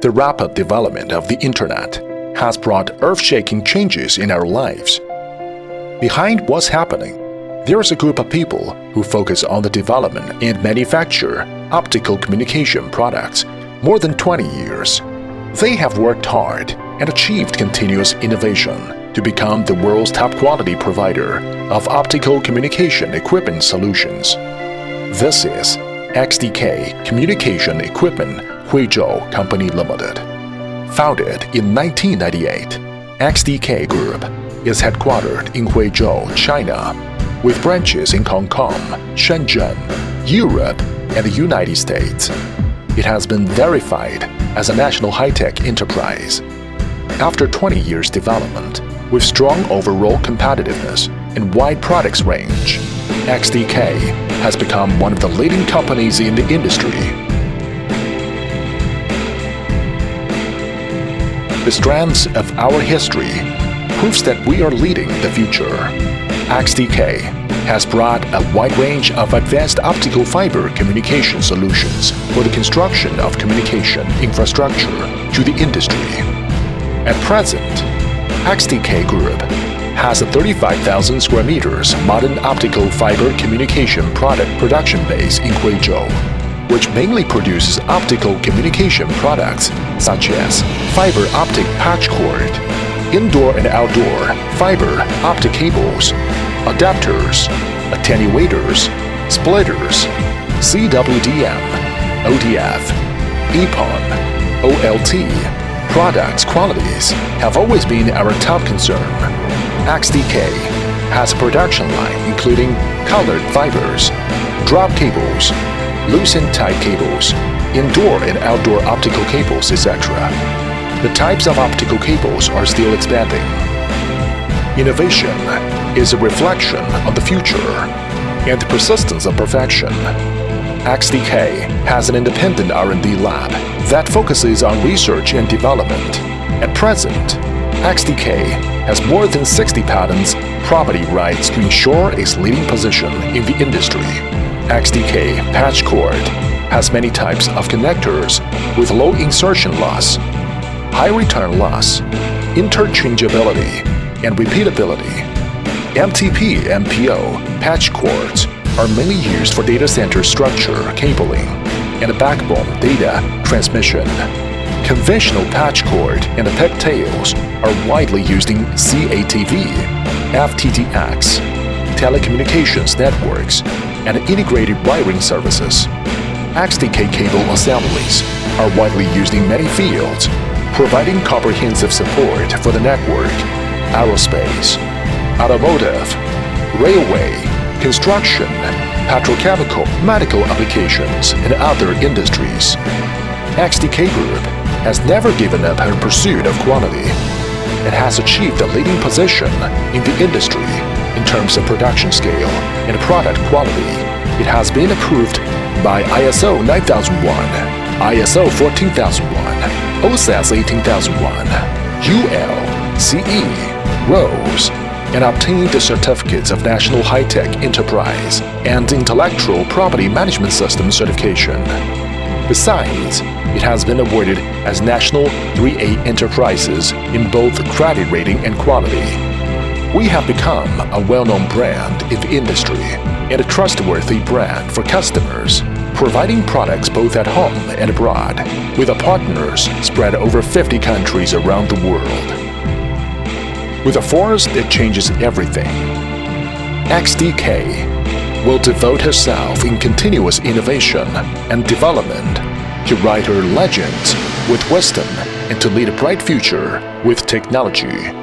The rapid development of the Internet has brought earth-shaking changes in our lives. Behind what's happening, there is a group of people who focus on the development and manufacture optical communication products more than 20 years. They have worked hard and achieved continuous innovation to become the world's top-quality provider of optical communication equipment solutions. This is XDK Communication Equipment Huizhou Company Limited. Founded in 1998, XDK Group is headquartered in Huizhou, China, with branches in Hong Kong, Shenzhen, Europe, and the United States. It has been verified as a national high-tech enterprise. After 20 years development, with strong overall competitiveness and wide products range, XDK has become one of the leading companies in the industry. The strengths of our history proves that we are leading the future. XDK has brought a wide range of advanced optical fiber communication solutions for the construction of communication infrastructure to the industry. At present, XDK Group has a 35,000 square meters modern optical fiber communication product production base in Huizhou, which mainly produces optical communication products such as fiber optic patch cord, indoor and outdoor fiber optic cables, adapters, attenuators, splitters, CWDM, ODF, EPON, OLT. Products qualities have always been our top concern. XDK has a production line including colored fibers, drop cables, loose and tight cables, indoor and outdoor optical cables, etc. The types of optical cables are still expanding. Innovation is a reflection of the future and the persistence of perfection. XDK has an independent R&D lab that focuses on research and development. At present, XDK has more than 60 patents, property rights to ensure its leading position in the industry. XDK patch cord has many types of connectors with low insertion loss, high return loss, interchangeability, and repeatability. MTP MPO patch cords are mainly used for data center structure cabling and backbone data transmission. Conventional patch cord and pigtails are widely used in CATV, FTTX, telecommunications networks, and integrated wiring services. XDK cable assemblies are widely used in many fields, providing comprehensive support for the network, aerospace, automotive, railway, construction, petrochemical, medical applications, and other industries. XDK Group has never given up her pursuit of quality and has achieved a leading position in the industry in terms of production scale and product quality. It has been approved by ISO 9001, ISO 14001, OSAS 18001, UL, CE, ROSE, and obtained the certificates of National High-Tech Enterprise and Intellectual Property Management System certification. Besides, it has been awarded as National 3A Enterprises in both credit rating and quality. We have become a well-known brand in the industry and a trustworthy brand for customers, providing products both at home and abroad, with our partners spread over 50 countries around the world. With a force that changes everything, XDK will devote herself in continuous innovation and development to write her legends with wisdom and to lead a bright future with technology.